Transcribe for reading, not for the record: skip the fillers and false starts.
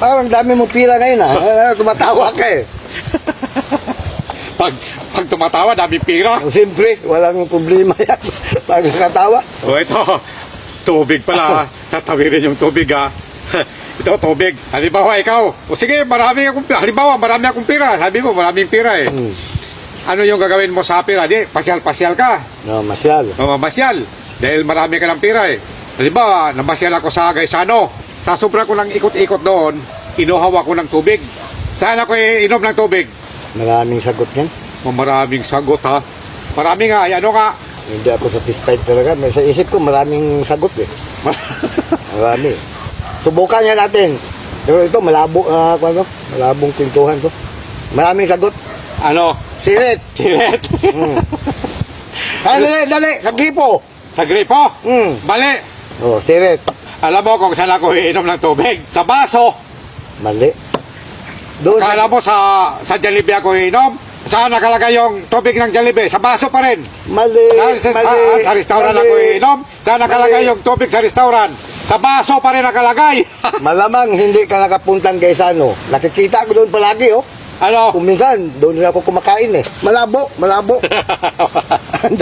Parang dami mong pira ngayon tumatawa ka eh. Pag tumatawa, daming pira. Siyempre, walang problema yan. Pag nakatawa. O ito, tubig pala. Tatawirin yung tubig ha. Ito, tubig. Halimbawa, ikaw. O sige, marami akong pira. Sabi mo, maraming pira eh. Ano yung gagawin mo sa pira? Di, pasyal-pasyal ka. No, masyal. O, masyal. Dahil marami ka ng pira eh. Halimbawa, namasyal ako sa Gaisano. Sa sobra ko lang ikot-ikot doon, inuhaw ako ng tubig. Saan ako inom ng tubig? Maraming sagot yan. O, maraming sagot ha. Marami nga, ay ano nga. Hindi ako satisfied talaga. May sa isip ko maraming sagot eh. Marami. Subukan yan natin. Pero ito malabo, malabong pintuhan to. Maraming sagot. Ano? Sirit. Siret. Dali, sa gripo. Sa gripo? Mali. Oh, sirit. Alam mo kung saan ako iinom ng tubig? Sa baso. Mali. Doon Kala mo sa Jollibee ako iinom? Saan nakalagay yung tubig ng Jollibee? Sa baso pa rin. Mali. Sa restaurant ako iinom? Saan nakalagay yung tubig sa restaurant? Sa baso pa rin nakalagay. Malamang hindi ka nakapuntang Gaisano. Nakikita ko doon palagi, oh. Ano? Kung minsan, doon na ako kumakain eh. Malabo. Ang